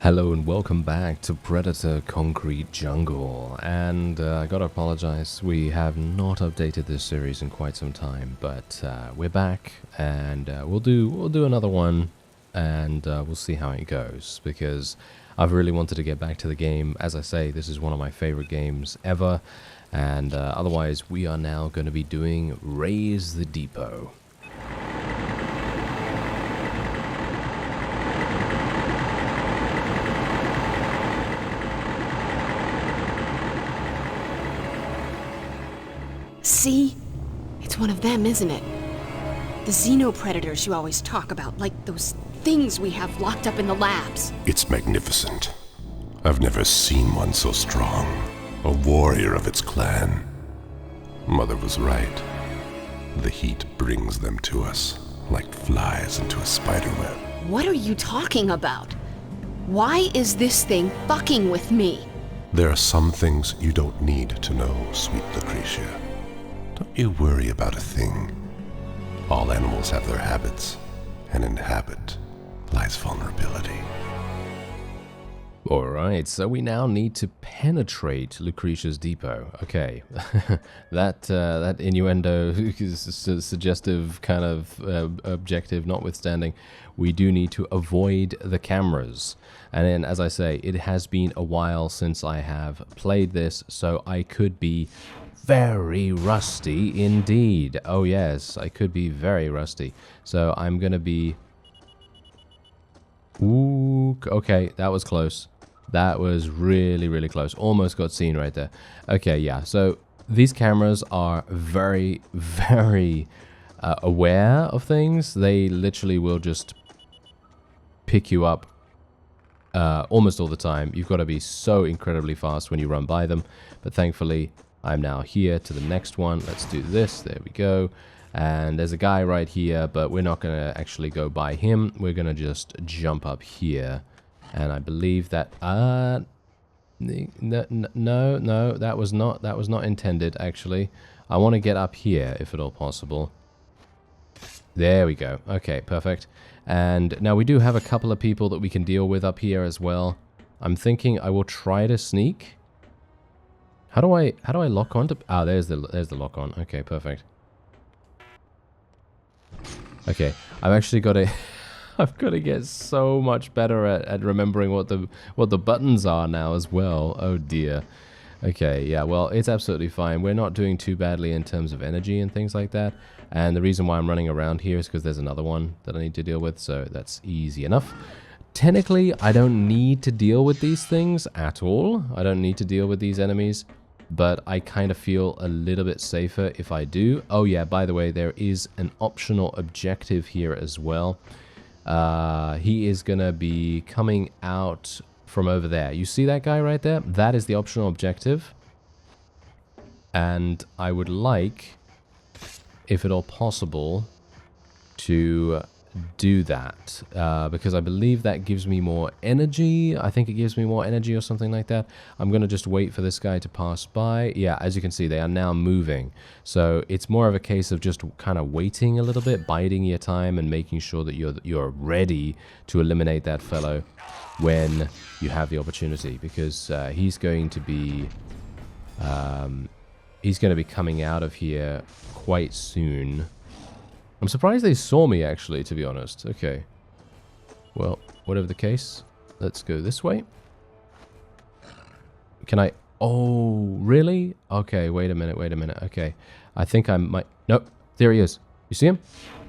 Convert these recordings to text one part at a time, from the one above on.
Hello and welcome back to Predator Concrete Jungle, and I gotta apologize, we have not updated this series in quite some time, but we're back, and we'll do another one, and we'll see how it goes, because I've really wanted to get back to the game. As I say, this is one of my favorite games ever, and otherwise we are now going to be doing Raze the Depot. See? It's one of them, isn't it? The xenopredators you always talk about, like those things we have locked up in the labs. It's magnificent. I've never seen one so strong. A warrior of its clan. Mother was right. The heat brings them to us, like flies into a spiderweb. What are you talking about? Why is this thing fucking with me? There are some things you don't need to know, sweet Lucretia. Don't you worry about a thing. All animals have their habits, and in habit lies vulnerability. Alright, so we now need to penetrate Lucretia's depot. Okay, that innuendo is suggestive kind of objective notwithstanding, we do need to avoid the cameras. And then, as I say, it has been a while since I have played this, so I could be very rusty indeed. Oh yes, I could be very rusty. So I'm gonna be... Ooh, okay, that was close. That was really, really close. Almost got seen right there. Okay, yeah, so these cameras are very, very aware of things. They literally will just pick you up almost all the time. You've got to be so incredibly fast when you run by them. But thankfully, I'm now here to the next one. Let's do this. There we go. And there's a guy right here, but we're not going to actually go by him. We're going to just jump up here. And I believe that... no, that was not intended, actually. I want to get up here, if at all possible. There we go. Okay, perfect. And now we do have a couple of people that we can deal with up here as well. I'm thinking I will try to sneak. How do I lock on to... Ah, there's the lock on. Okay, perfect. Okay, I've actually got to... I've got to get so much better at remembering what the buttons are now as well. Oh dear. Okay, yeah, well, it's absolutely fine. We're not doing too badly in terms of energy and things like that. And the reason why I'm running around here is because there's another one that I need to deal with, so that's easy enough. Technically, I don't need to deal with these things at all. I don't need to deal with these enemies, but I kind of feel a little bit safer if I do. Oh yeah, by the way, there is an optional objective here as well. He is going to be coming out from over there. You see that guy right there? That is the optional objective. And I would like, if at all possible, to do that. Because I believe that gives me more energy. I think it gives me more energy or something like that. I'm going to just wait for this guy to pass by. Yeah, as you can see, they are now moving. So it's more of a case of just kind of waiting a little bit, biding your time and making sure that you're ready to eliminate that fellow when you have the opportunity. Because he's going to be coming out of here quite soon. I'm surprised they saw me, actually, to be honest. Okay. Well, whatever the case, let's go this way. Can I... Oh, really? Okay, wait a minute. Okay. I think I might... Nope, there he is. You see him?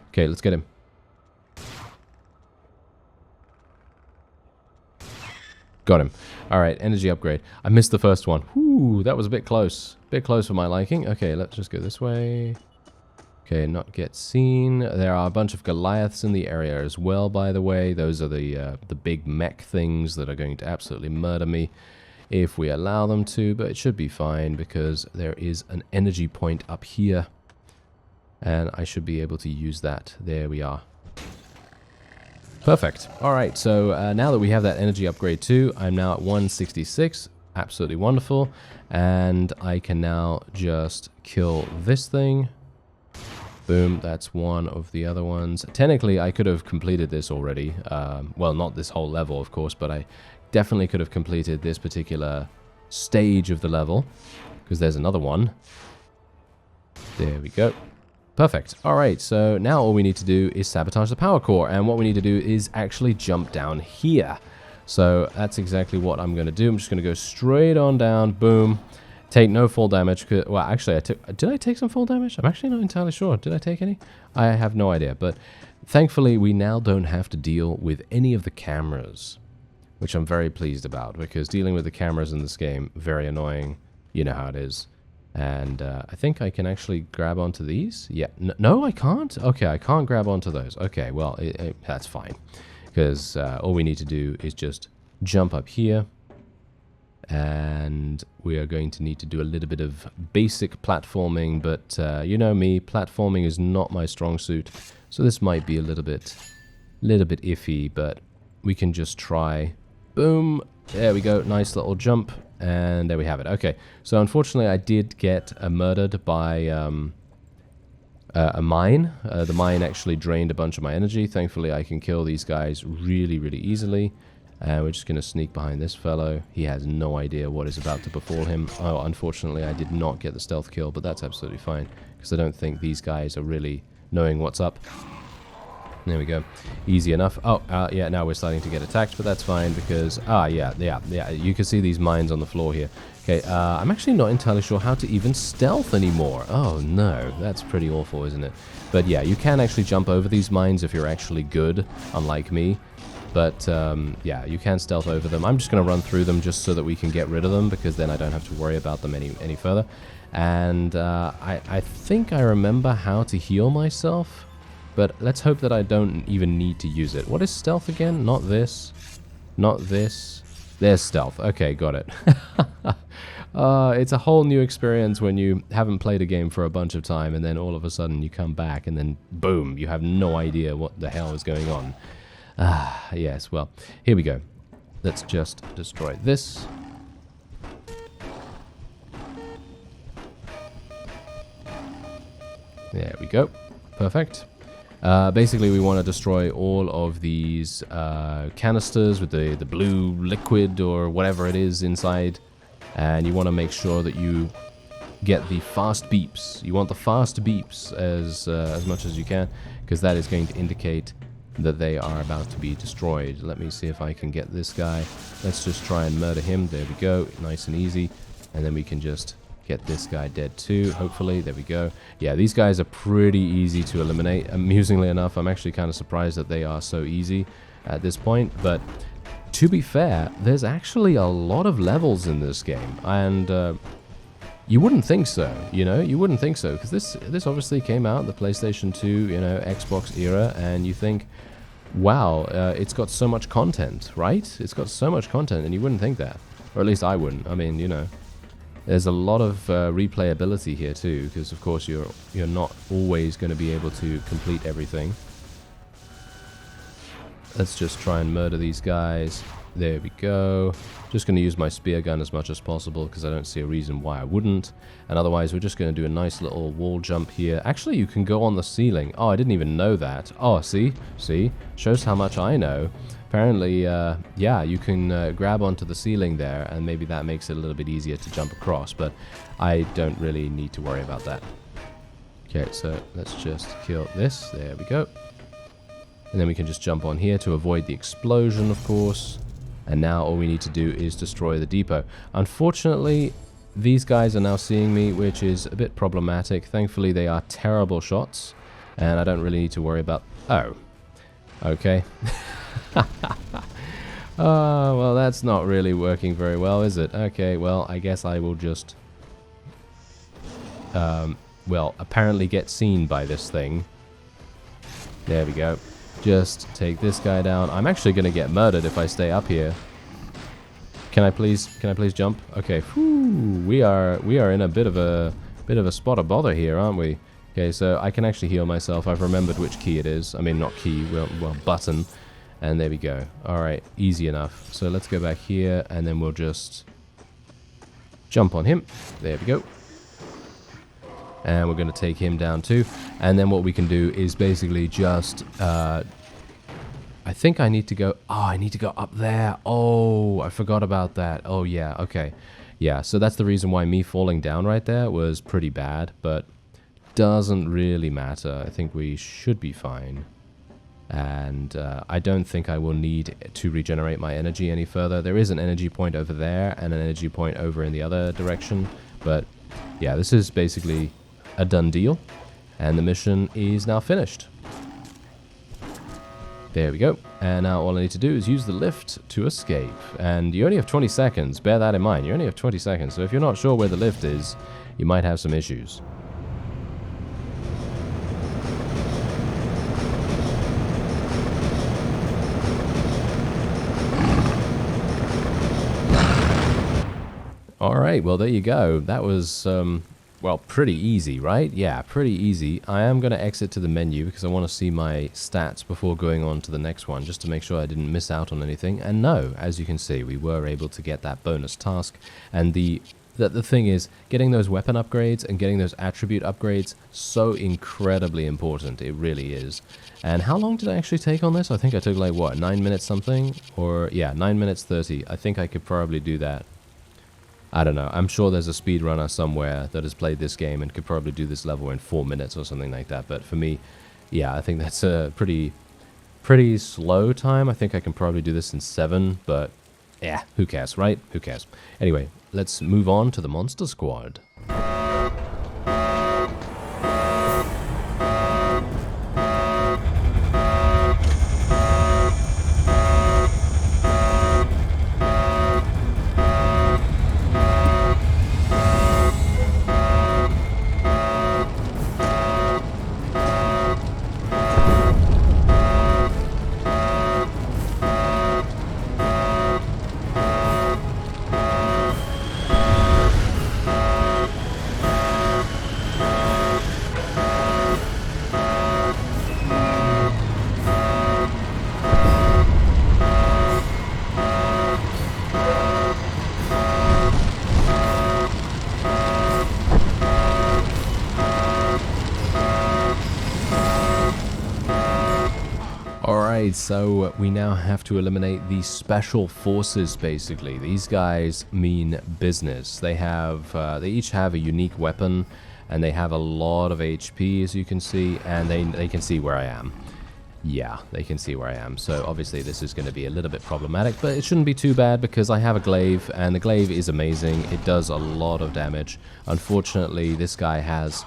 Okay, let's get him. Got him. Alright, energy upgrade. I missed the first one. Whew, that was a bit close. Bit close for my liking. Okay, let's just go this way. Okay, not get seen. There are a bunch of Goliaths in the area as well, by the way. Those are the big mech things that are going to absolutely murder me if we allow them to, but it should be fine because there is an energy point up here, and I should be able to use that. There we are. Perfect. Alright, so now that we have that energy upgrade too, I'm now at 166. Absolutely wonderful. And I can now just kill this thing. Boom, that's one of the other ones. Technically, I could have completed this already. Well, not this whole level, of course, but I definitely could have completed this particular stage of the level, because there's another one. There we go. Perfect. Alright, so now all we need to do is sabotage the power core, and what we need to do is actually jump down here. So that's exactly what I'm going to do. I'm just going to go straight on down, boom, take no fall damage. Well, actually, did I take some fall damage? I'm actually not entirely sure. Did I take any? I have no idea, but thankfully we now don't have to deal with any of the cameras, which I'm very pleased about, because dealing with the cameras in this game, very annoying. You know how it is. And I think I can actually grab onto these. Yeah, no, I can't. Okay, I can't grab onto those. Okay, well, that's fine, because all we need to do is just jump up here, and we are going to need to do a little bit of basic platforming, but you know me, platforming is not my strong suit, so this might be a little bit iffy, but we can just try. Boom, there we go, nice little jump. And there we have it. Okay, so unfortunately I did get murdered by a mine. The mine actually drained a bunch of my energy. Thankfully I can kill these guys really, really easily. And we're just going to sneak behind this fellow. He has no idea what is about to befall him. Oh, unfortunately I did not get the stealth kill, but that's absolutely fine, because I don't think these guys are really knowing what's up. There we go. Easy enough. Oh, yeah, now we're starting to get attacked, but that's fine because... yeah, you can see these mines on the floor here. Okay, I'm actually not entirely sure how to even stealth anymore. Oh, no. That's pretty awful, isn't it? But yeah, you can actually jump over these mines if you're actually good, unlike me. But, yeah, you can stealth over them. I'm just going to run through them just so that we can get rid of them, because then I don't have to worry about them any further. And I think I remember how to heal myself. But let's hope that I don't even need to use it. What is stealth again? Not this. Not this. There's stealth. Okay, got it. It's a whole new experience when you haven't played a game for a bunch of time, and then all of a sudden you come back and then boom, you have no idea what the hell is going on. Yes, well, here we go. Let's just destroy this. There we go. Perfect. Basically, we want to destroy all of these canisters with the blue liquid or whatever it is inside, and you want to make sure that you get the fast beeps. You want the fast beeps as much as you can, because that is going to indicate that they are about to be destroyed. Let me see if I can get this guy. Let's just try and murder him. There we go, nice and easy, and then we can just get this guy dead too, hopefully. There we go. Yeah, these guys are pretty easy to eliminate. Amusingly enough, I'm actually kind of surprised that they are so easy at this point. But to be fair, there's actually a lot of levels in this game, and you wouldn't think so, you know? You wouldn't think so, because this obviously came out in the PlayStation 2, you know, Xbox era, and you think, wow, it's got so much content, right? It's got so much content, and you wouldn't think that. Or at least I wouldn't. I mean, you know. There's a lot of replayability here too, because of course you're not always going to be able to complete everything. Let's just try and murder these guys. There we go. Just going to use my spear gun as much as possible, because I don't see a reason why I wouldn't. And otherwise we're just going to do a nice little wall jump here. Actually, you can go on the ceiling. Oh, I didn't even know that. Oh, see? Shows how much I know. Apparently, yeah, you can grab onto the ceiling there, and maybe that makes it a little bit easier to jump across, but I don't really need to worry about that. Okay, so let's just kill this. There we go. And then we can just jump on here to avoid the explosion, of course. And now all we need to do is destroy the depot. Unfortunately, these guys are now seeing me, which is a bit problematic. Thankfully, they are terrible shots, and I don't really need to worry about... Oh. Okay. Oh, well, that's not really working very well, is it? Okay, well, I guess I will just... well, apparently get seen by this thing. There we go. Just take this guy down. I'm actually going to get murdered if I stay up here. Can I please jump? Okay, whew, we are in a bit of a spot of bother here, aren't we? Okay, so I can actually heal myself. I've remembered which key it is. I mean, not key, well, button. And there we go. Alright, easy enough. So let's go back here, and then we'll just jump on him. There we go. And we're going to take him down too. And then what we can do is basically just... I I think I need to go... Oh, I need to go up there. Oh, I forgot about that. Oh, yeah, okay. Yeah, so that's the reason why me falling down right there was pretty bad, but doesn't really matter. I think we should be fine. And I don't think I will need to regenerate my energy any further. There is an energy point over there and an energy point over in the other direction, but yeah, this is basically a done deal, and the mission is now finished. There we go. And now all I need to do is use the lift to escape. And you only have 20 seconds. Bear that in mind. You only have 20 seconds. So if you're not sure where the lift is, you might have some issues. Alright, well there you go. That was... well, pretty easy, right? Yeah, pretty easy. I am going to exit to the menu because I want to see my stats before going on to the next one, just to make sure I didn't miss out on anything. And no, as you can see, we were able to get that bonus task. And the thing is, getting those weapon upgrades and getting those attribute upgrades, so incredibly important. It really is. And how long did I actually take on this? I think I took like, what, 9 minutes something? Or, yeah, 9 minutes 30. I think I could probably do that. I don't know. I'm sure there's a speedrunner somewhere that has played this game and could probably do this level in 4 minutes or something like that. But for me, yeah, I think that's a pretty slow time. I think I can probably do this in 7, but yeah, who cares, right? Who cares? Anyway, let's move on to the Monster Squad. So we now have to eliminate the special forces, basically. These guys mean business. They each have a unique weapon, and they have a lot of HP, as you can see, and they can see where I am. Yeah, they can see where I am. So obviously this is going to be a little bit problematic, but it shouldn't be too bad because I have a glaive, and the glaive is amazing. It does a lot of damage. Unfortunately, this guy has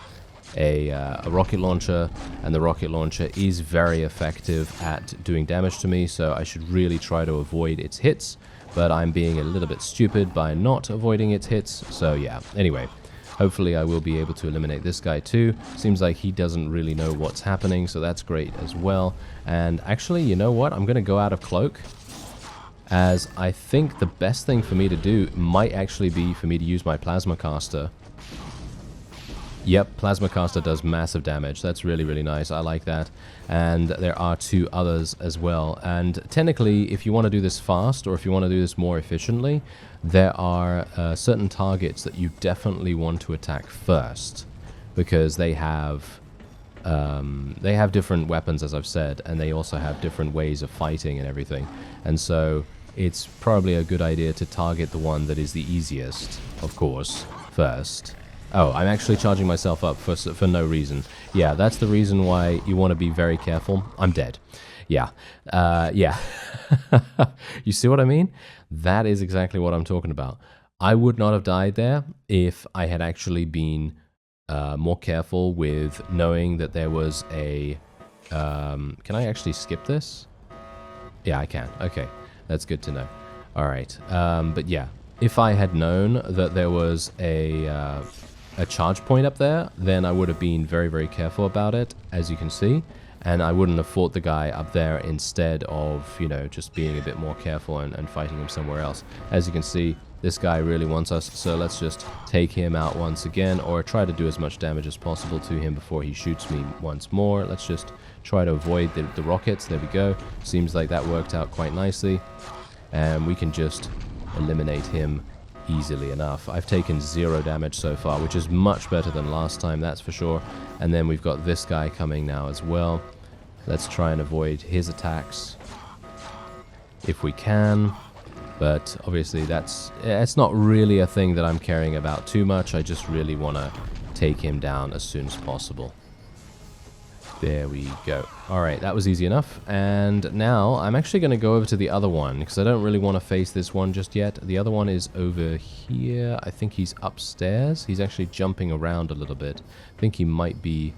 a rocket launcher, and the rocket launcher is very effective at doing damage to me, so I should really try to avoid its hits, but I'm being a little bit stupid by not avoiding its hits. So yeah, anyway, hopefully I will be able to eliminate this guy too. Seems like he doesn't really know what's happening, so that's great as well. And actually, you know what, I'm gonna go out of cloak, as I think the best thing for me to do might actually be for me to use my plasma caster. Yep, Plasma Caster does massive damage. That's really, really nice. I like that. And there are 2 others as well. And technically, if you want to do this fast, or if you want to do this more efficiently, there are certain targets that you definitely want to attack first, because they have different weapons, as I've said, and they also have different ways of fighting and everything. And so it's probably a good idea to target the one that is the easiest, of course, first. Oh, I'm actually charging myself up for no reason. Yeah, that's the reason why you want to be very careful. I'm dead. Yeah. Yeah. You see what I mean? That is exactly what I'm talking about. I would not have died there if I had actually been more careful with knowing that there was a... can I actually skip this? Yeah, I can. Okay, that's good to know. All right. But yeah, if I had known that there was a charge point up there, then I would have been very, very careful about it, as you can see, and I wouldn't have fought the guy up there instead of, you know, just being a bit more careful and fighting him somewhere else. As you can see, this guy really wants us, so let's just take him out once again, or try to do as much damage as possible to him before he shoots me once more. Let's just try to avoid the rockets. There we go. Seems like that worked out quite nicely, and we can just eliminate him easily enough. I've taken 0 damage so far, which is much better than last time, that's for sure. And then we've got this guy coming now as well. Let's try and avoid his attacks. if we can. But obviously it's not really a thing that I'm caring about too much. I just really want to take him down as soon as possible. There we go. Alright, that was easy enough. And now I'm actually going to go over to the other one, because I don't really want to face this one just yet. The other one is over here. I think he's upstairs. He's actually jumping around a little bit. I think he might be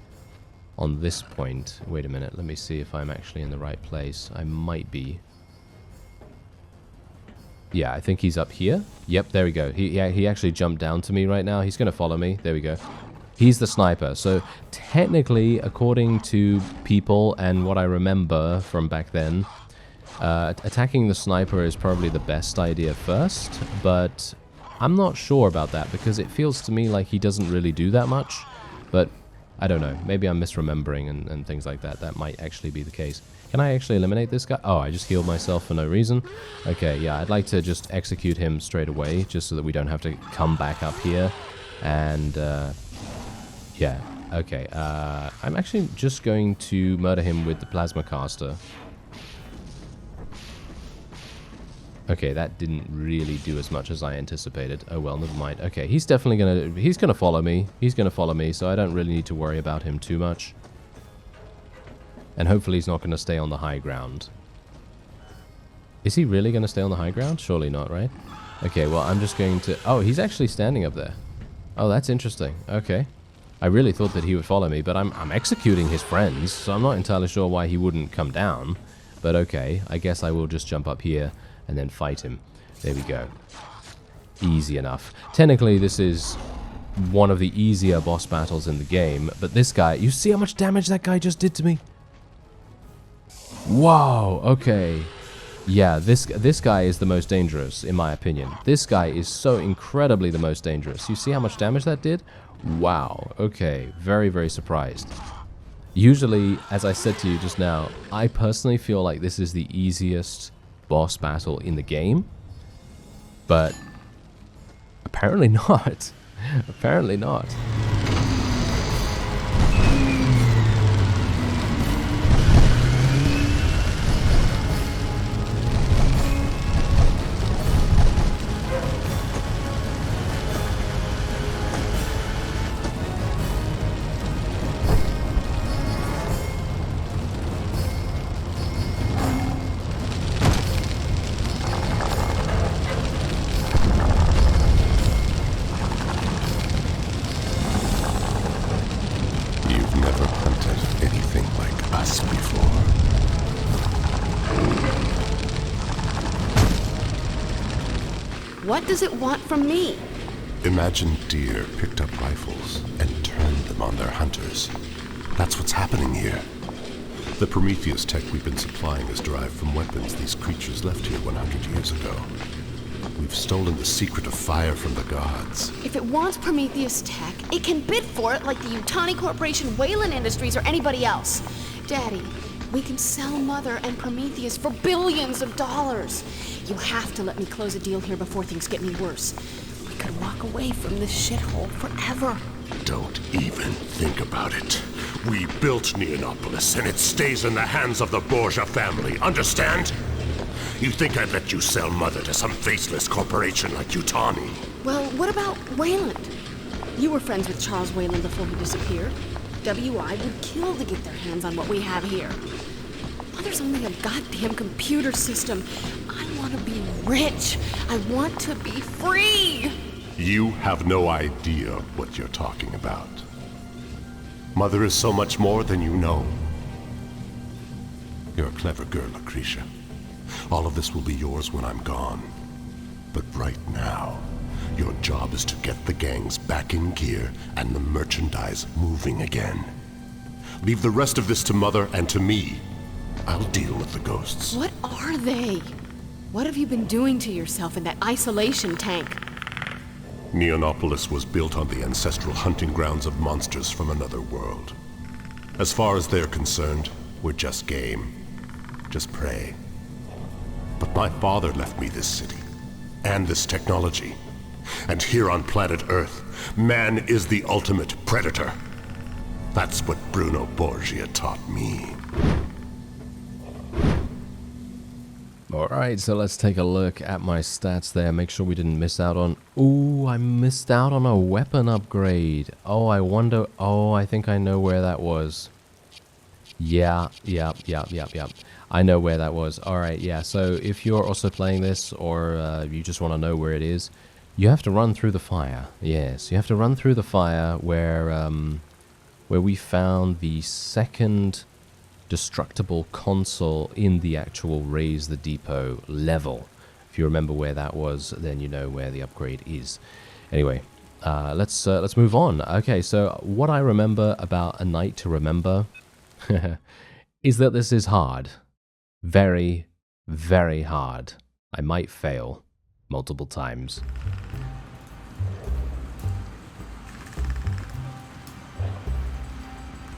on this point. Wait a minute, let me see if I'm actually in the right place. I might be. Yeah, I think he's up here. Yep, there we go. He actually jumped down to me right now. He's going to follow me. There we go. He's the sniper. So technically, according to people and what I remember from back then, attacking the sniper is probably the best idea first, but I'm not sure about that because it feels to me like he doesn't really do that much, but I don't know. Maybe I'm misremembering and things like that. That might actually be the case. Can I actually eliminate this guy? Oh, I just healed myself for no reason. Okay, yeah, I'd like to just execute him straight away just so that we don't have to come back up here. And, yeah, okay. I'm actually just going to murder him with the plasma caster. Okay, that didn't really do as much as I anticipated. Oh well, never mind. Okay, he's definitely gonna follow me. He's gonna follow me, so I don't really need to worry about him too much. And hopefully he's not gonna stay on the high ground. Is he really gonna stay on the high ground? Surely not, right? Okay, well, I'm just going to... Oh, he's actually standing up there. Oh, that's interesting. Okay. I really thought that he would follow me, but I'm executing his friends, so I'm not entirely sure why he wouldn't come down. But okay, I guess I will just jump up here and then fight him. There we go. Easy enough. Technically, this is one of the easier boss battles in the game, but this guy... You see how much damage that guy just did to me? Wow, okay. Yeah, this guy is the most dangerous, in my opinion. This guy is so incredibly the most dangerous. You see how much damage that did? Wow, okay. Very, very surprised. Usually, as I said to you just now, I personally feel like this is the easiest boss battle in the game. But apparently not. Apparently not. What does it want from me? Imagine deer picked up rifles and turned them on their hunters. That's what's happening here. The Prometheus tech we've been supplying is derived from weapons these creatures left here 100 years ago. We've stolen the secret of fire from the gods. If it wants Prometheus tech, it can bid for it like the Utani Corporation, Wayland Industries, or anybody else. Daddy, we can sell Mother and Prometheus for billions of dollars. You have to let me close a deal here before things get any worse. We could walk away from this shithole forever. Don't even think about it. We built Neonopolis, and it stays in the hands of the Borgia family, understand? You think I'd let you sell Mother to some faceless corporation like Utani? Well, what about Wayland? You were friends with Charles Wayland before he disappeared. WI would kill to get their hands on what we have here. Mother's only a goddamn computer system. I want to be rich. I want to be free. You have no idea what you're talking about. Mother is so much more than you know. You're a clever girl, Lucretia. All of this will be yours when I'm gone. But right now, your job is to get the gangs back in gear and the merchandise moving again. Leave the rest of this to Mother and to me. I'll deal with the ghosts. What are they? What have you been doing to yourself in that isolation tank? Neonopolis was built on the ancestral hunting grounds of monsters from another world. As far as they're concerned, we're just game. Just prey. But my father left me this city, and this technology. And here on planet Earth, man is the ultimate predator. That's what Bruno Borgia taught me. Alright, so let's take a look at my stats there. Make sure we didn't miss out on... Ooh, I missed out on a weapon upgrade. Oh, I wonder... Oh, I think I know where that was. Yeah. I know where that was. Alright, yeah. So if you're also playing this, or you just want to know where it is, you have to run through the fire. Yes, you have to run through the fire where we found the second destructible console in the actual Raze the Depot level. If you remember where that was, then you know where the upgrade is. Anyway, let's move on. Okay, so what I remember about A Night to Remember is that this is hard. Very, very hard. I might fail multiple times.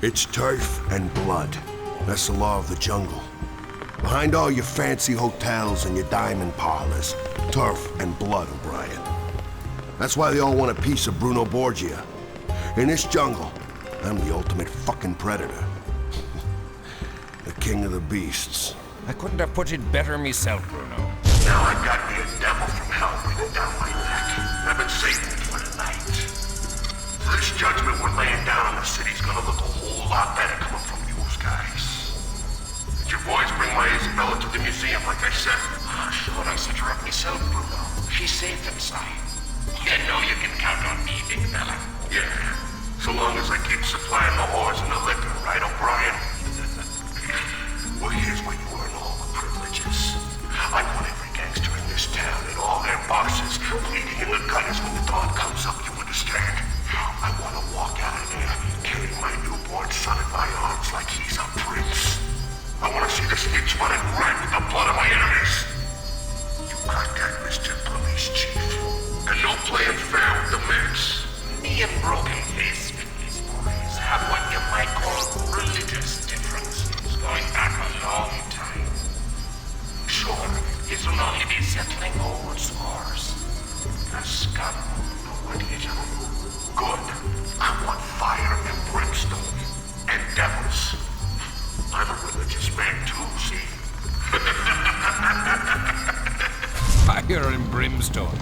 It's turf and blood. That's the law of the jungle. Behind all your fancy hotels and your diamond parlors, turf and blood, O'Brien. That's why they all want a piece of Bruno Borgia. In this jungle, I'm the ultimate fucking predator. The king of the beasts. I couldn't have put it better myself, Bruno. Now I got me a devil from hell breathing down my neck. I've been saving it for tonight. This judgment we're laying down on the city's gonna look a whole lot better coming from you guys. Did your boys bring my Isabella to the museum like I said? Sure, I set her up myself, Bruno. She's safe inside. You know you can count on me, big fella. Yeah, so long as I keep supplying the whores and the liquor, right, O'Brien? Well, here's where you earn all the privileges. I want every gangster in this town and all their bosses bleeding in the gutters when the dawn comes up, you understand? I want to walk out of there carrying my newborn son in my arms like he's a prince. I want to see the streets running red with the blood of my enemies. You got that, Mr. Police Chief? And no playing fair with the mix. Me and Broken Face with these boys have what you might call religious differences going back a long time. Sure, this will only be settling old scores. The scum, what do you do? Good. I want fire and brimstone. And devils. I'm a religious man too, see? Fire and brimstone.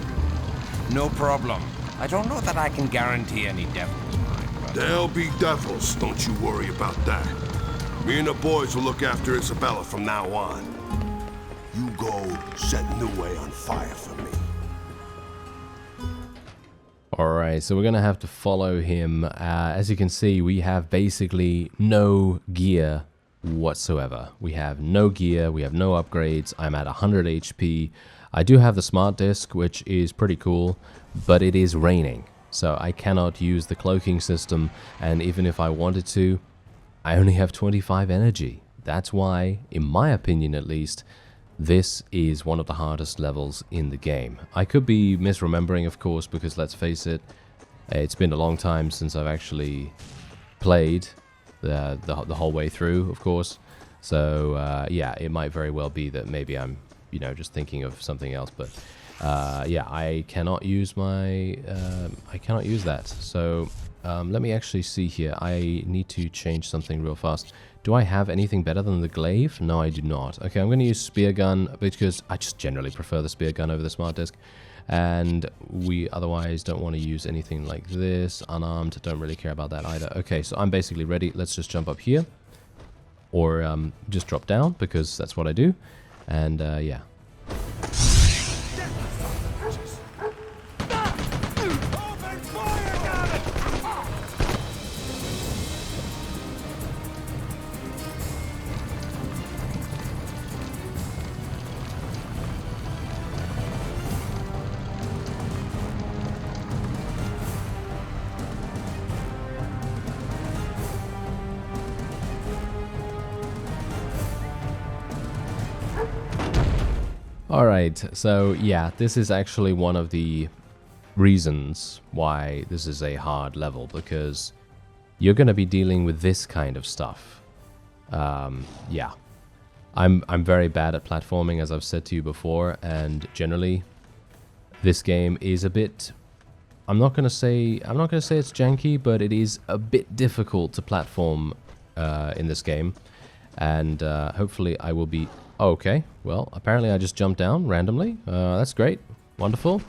No problem. I don't know that I can guarantee any devils, mine, but... There'll be devils, don't you worry about that. Me and the boys will look after Isabella from now on. You go set New Way on fire for me. Alright, so we're going to have to follow him. As you can see, we have basically no gear whatsoever. We have no gear, we have no upgrades. I'm at 100 HP. I do have the smart disc, which is pretty cool, but it is raining. So I cannot use the cloaking system, and even if I wanted to, I only have 25 energy. That's why, in my opinion at least, this is one of the hardest levels in the game. I could be misremembering, of course, because let's face it, it's been a long time since I've actually played the whole way through, of course. So yeah, it might very well be that maybe I'm, you know, just thinking of something else. But yeah, I cannot use my, I cannot use that. So let me actually see here. I need to change something real fast. Do I have anything better than the glaive? No, I do not. Okay, I'm going to use spear gun because I just generally prefer the spear gun over the smart disc. And we otherwise don't want to use anything like this. Unarmed, don't really care about that either. Okay, so I'm basically ready. Let's just jump up here. Or just drop down because that's what I do. And yeah. Alright, so yeah, this is actually one of the reasons why this is a hard level, because you're going to be dealing with this kind of stuff. Yeah. I'm very bad at platforming, as I've said to you before, and generally this game is a bit... I'm not gonna say it's janky, but it is a bit difficult to platform in this game, and hopefully I will be Okay, well, apparently I just jumped down randomly. That's great. Wonderful.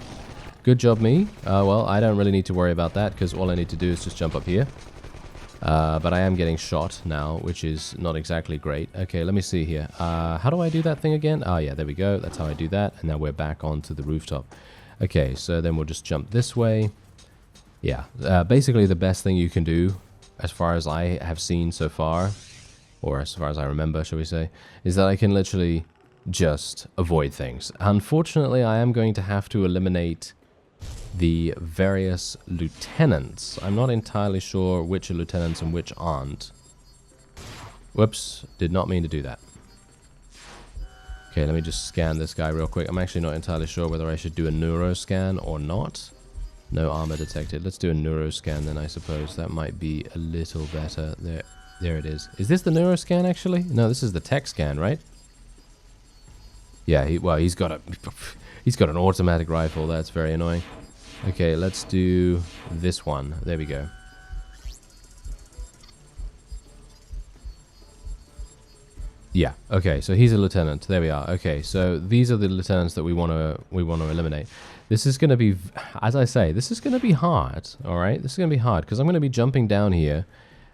Good job, me. Well, I don't really need to worry about that, because all I need to do is just jump up here. But I am getting shot now, which is not exactly great. Okay, let me see here. How do I do that thing again? Oh, yeah, there we go. That's how I do that. And now we're back onto the rooftop. Okay, so then we'll just jump this way. Yeah, basically the best thing you can do, as far as I have seen so far, or as far as I remember, shall we say, is that I can literally just avoid things. Unfortunately, I am going to have to eliminate the various lieutenants. I'm not entirely sure which are lieutenants and which aren't. Whoops, did not mean to do that. Okay, let me just scan this guy real quick. I'm actually not entirely sure whether I should do a neuroscan or not. No armor detected. Let's do a neuroscan then, I suppose. That might be a little better. There it is. Is this the neuroscan, actually? No, this is the tech scan, right? Yeah, he's got an automatic rifle. That's very annoying. Okay, let's do this one. There we go. Yeah. Okay, so he's a lieutenant. There we are. Okay, so these are the lieutenants that we want to eliminate. This is going to be, as I say, this is going to be hard. All right, this is going to be hard because I'm going to be jumping down here,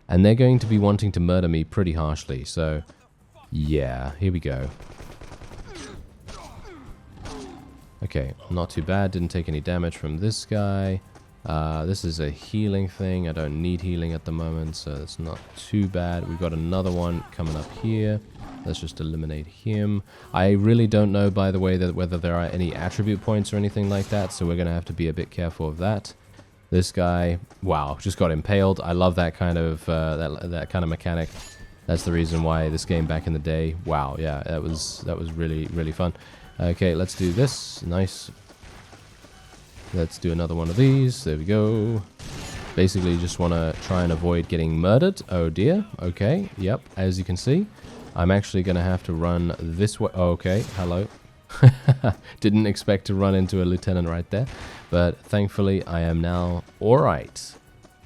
and they're going to be wanting to murder me pretty harshly. So, yeah, here we go. Okay, not too bad. Didn't take any damage from this guy. This is a healing thing. I don't need healing at the moment, so it's not too bad. We've got another one coming up here. Let's just eliminate him. I really don't know, by the way, whether there are any attribute points or anything like that, so we're going to have to be a bit careful of that. This guy, wow, just got impaled. I love that kind of that kind of mechanic. That's the reason why this game back in the day. Wow, yeah, that was really, really fun. Okay, let's do this. Nice. Let's do another one of these. There we go. Basically, you just want to try and avoid getting murdered. Oh dear. Okay, yep, as you can see. I'm actually going to have to run this way. Okay, hello. Didn't expect to run into a lieutenant right there. But thankfully, I am now alright.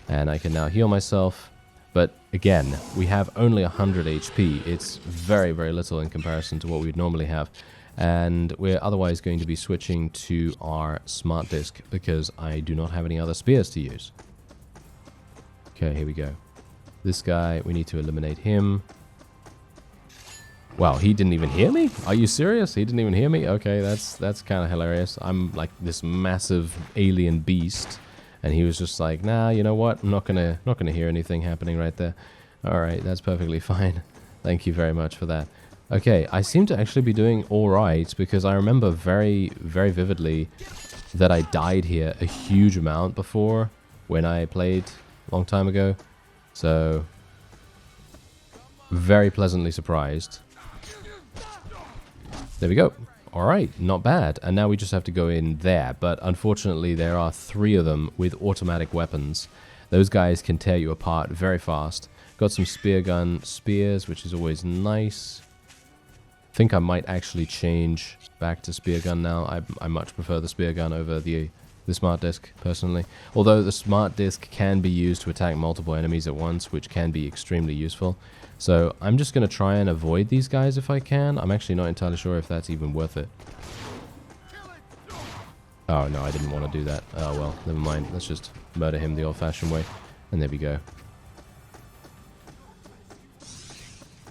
And I can now heal myself. But again, we have only 100 HP. It's very, very little in comparison to what we'd normally have. And we're otherwise going to be switching to our smart disc because I do not have any other spears to use. Okay, here we go. This guy, we need to eliminate him. Wow, he didn't even hear me? Are you serious? He didn't even hear me? Okay, that's kind of hilarious. I'm like this massive alien beast, and he was just like, nah, you know what? I'm not gonna hear anything happening right there. All right, that's perfectly fine. Thank you very much for that. Okay, I seem to actually be doing all right because I remember very, very vividly that I died here a huge amount before when I played a long time ago. So, very pleasantly surprised. There we go. All right, not bad. And now we just have to go in there. But unfortunately, there are 3 of them with automatic weapons. Those guys can tear you apart very fast. Got some spear gun spears, which is always nice. I think I might actually change back to spear gun now. I much prefer the spear gun over the smart disc, personally. Although the smart disc can be used to attack multiple enemies at once, which can be extremely useful. So I'm just going to try and avoid these guys if I can. I'm actually not entirely sure if that's even worth it. Oh, no, I didn't want to do that. Oh, well, never mind. Let's just murder him the old-fashioned way. And there we go.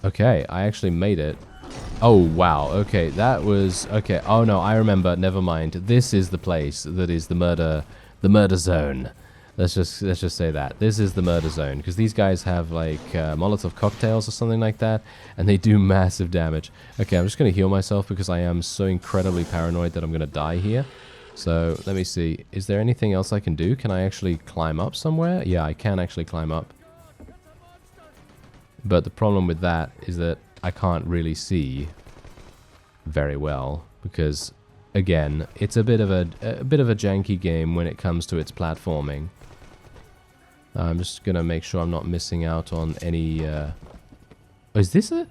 Okay, I actually made it. Oh, wow. Okay, that was... Okay, oh, no, I remember. Never mind. This is the place that is the murder zone. Let's just say that. This is the murder zone, because these guys have, like, Molotov cocktails or something like that, and they do massive damage. Okay, I'm just going to heal myself because I am so incredibly paranoid that I'm going to die here. So, let me see. Is there anything else I can do? Can I actually climb up somewhere? Yeah, I can actually climb up. But the problem with that is that I can't really see very well because, again, it's a bit of a janky game when it comes to its platforming. I'm just gonna make sure I'm not missing out on any. Oh, is this it?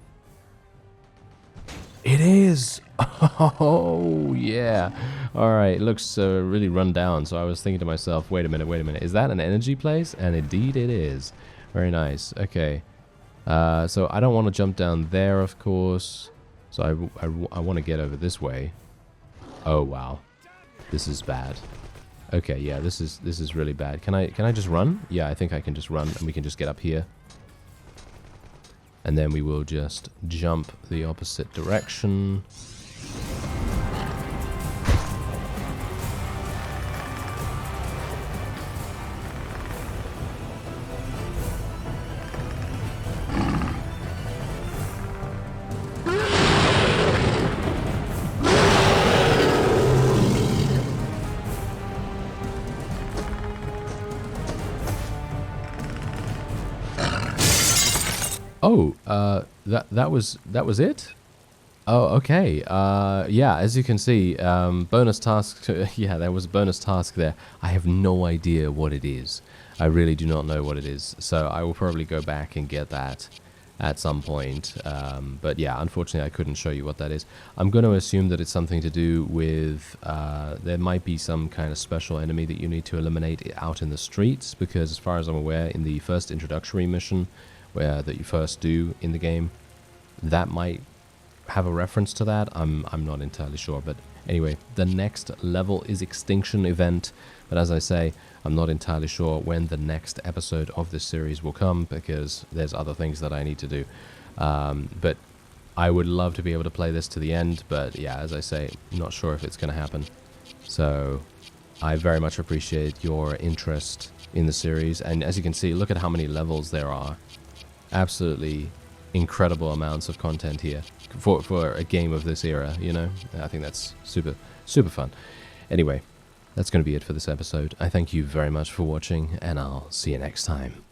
It is. Oh yeah. All right. It looks really run down. So I was thinking to myself, wait a minute. Is that an energy place? And indeed it is. Very nice. Okay. So I don't want to jump down there, of course. So I want to get over this way. Oh wow, this is bad. Okay, yeah, this is really bad. Can I just run? Yeah, I think I can just run, and we can just get up here. And then we will just jump the opposite direction. Oh, that was it? Oh, okay. Yeah, as you can see, bonus task. Yeah, there was a bonus task there. I have no idea what it is. I really do not know what it is. So I will probably go back and get that at some point. But yeah, unfortunately, I couldn't show you what that is. I'm going to assume that it's something to do with there might be some kind of special enemy that you need to eliminate out in the streets, because as far as I'm aware, in the first introductory mission that you first do in the game, that might have a reference to that. I'm not entirely sure, but anyway, the next level is Extinction Event, but as I say, I'm not entirely sure when the next episode of this series will come, because there's other things that I need to do. But I would love to be able to play this to the end, but yeah, as I say, not sure if it's going to happen. So I very much appreciate your interest in the series, and as you can see, look at how many levels there are. Absolutely incredible amounts of content here for a game of this era, you know. I think that's super fun. Anyway, that's going to be it for this episode. I thank you very much for watching, and I'll see you next time.